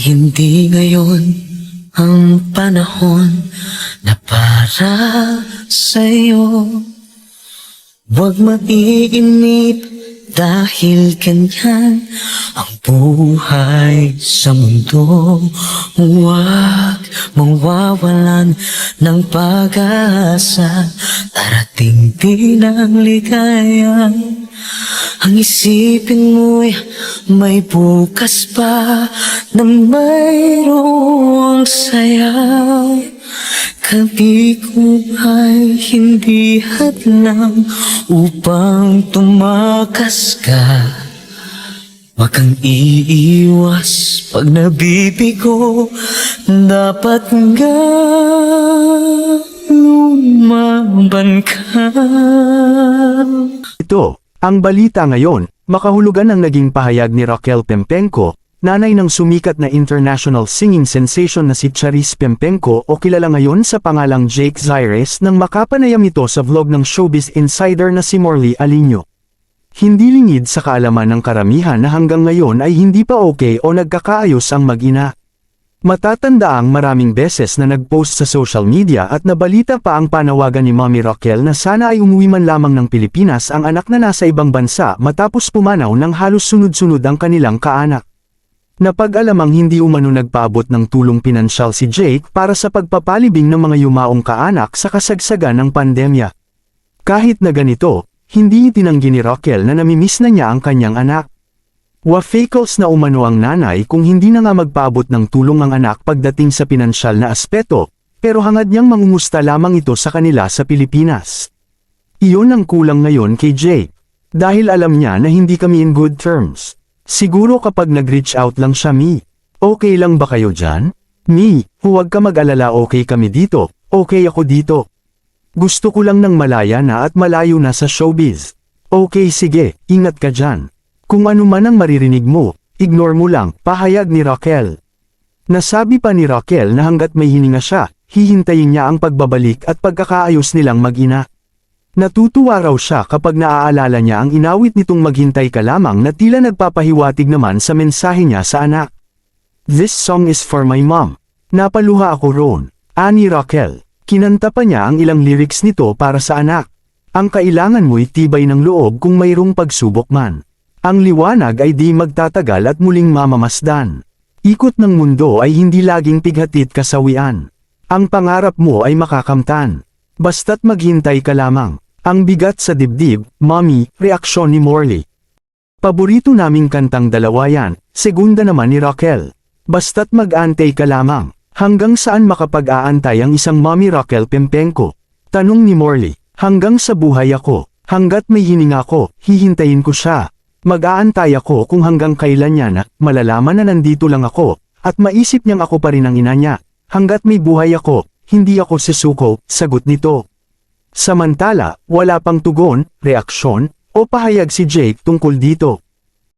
Hindi ngayon ang panahon na para sa'yo. Huwag maiinip dahil ganyan ang buhay sa mundo. Huwag mawawalan ng pag-asa, darating din ang ligaya. Ang isipin mo'y may bukas pa na mayroong saya. Gabi ko ay hindi hadlang upang tumakas ka. Huwag kang iiwas pag nabibigo, dapat nga lumaban ka. Ito, ang balita ngayon, makahulugan ang naging pahayag ni Raquel Pempenco, nanay ng sumikat na international singing sensation na si Charis Pempenco o kilala ngayon sa pangalang Jake Zaires nang makapanayam ito sa vlog ng showbiz insider na si Morley Alinio. Hindi lingid sa kaalaman ng karamihan na hanggang ngayon ay hindi pa okay o nagkakaayos ang mag-ina. Matatandaang maraming beses na nag-post sa social media at nabalita pa ang panawagan ni Mommy Raquel na sana ay umuwi man lamang ng Pilipinas ang anak na nasa ibang bansa matapos pumanaw ng halos sunod-sunod ang kanilang kaanak. Napag-alamang hindi umano nagpaabot ng tulong pinansyal si Jake para sa pagpapalibing ng mga yumaong kaanak sa kasagsagan ng pandemya. Kahit na ganito, hindi itinanggi ni Raquel na namimiss na niya ang kanyang anak. Wa-fakels na umano ang nanay kung hindi na nga magpaabot ng tulong ang anak pagdating sa pinansyal na aspeto, pero hangad niyang mangumusta lamang ito sa kanila sa Pilipinas. Iyon ang kulang ngayon kay Jake, dahil alam niya na hindi kami in good terms. Siguro kapag nag-reach out lang siya, "Mi, okay lang ba kayo dyan? Mi, huwag ka mag-alala, okay kami dito, okay ako dito. Gusto ko lang ng malaya na at malayo na sa showbiz. Okay, sige, ingat ka dyan. Kung ano man ang maririnig mo, ignore mo lang," pahayag ni Raquel. Nasabi pa ni Raquel na hanggat may hininga siya, hihintayin niya ang pagbabalik at pagkakaayos nilang mag-ina. Natutuwa raw siya kapag naaalala niya ang inawit nitong "Maghintay ka lamang" na tila nagpapahiwatig naman sa mensahe niya sa anak. "This song is for my mom. Napaluha ako roon," ani Raquel. Kinanta pa niya ang ilang lyrics nito para sa anak. "Ang kailangan mo'y tibay ng loob kung mayroong pagsubok man. Ang liwanag ay di magtatagal at muling mamamasdan. Ikot ng mundo ay hindi laging pighatit kasawian. Ang pangarap mo ay makakamtan. Basta't maghintay ka lamang. Ang bigat sa dibdib, Mommy," reaksyon ni Morley. "Paborito naming kantang dalawa yan," segunda naman ni Raquel. "Basta't mag-antay ka lamang." Hanggang saan makapag-aantay ang isang Mommy Raquel Pempenco? Tanong ni Morley. "Hanggang sa buhay ako. Hanggat may hininga ko, hihintayin ko siya. Mag-aantay ako kung hanggang kailan niya na malalaman na nandito lang ako, at maisip niyang ako pa rin ang ina niya. Hanggat may buhay ako, hindi ako susuko," sagot nito. Samantala, wala pang tugon, reaksyon, o pahayag si Jake tungkol dito.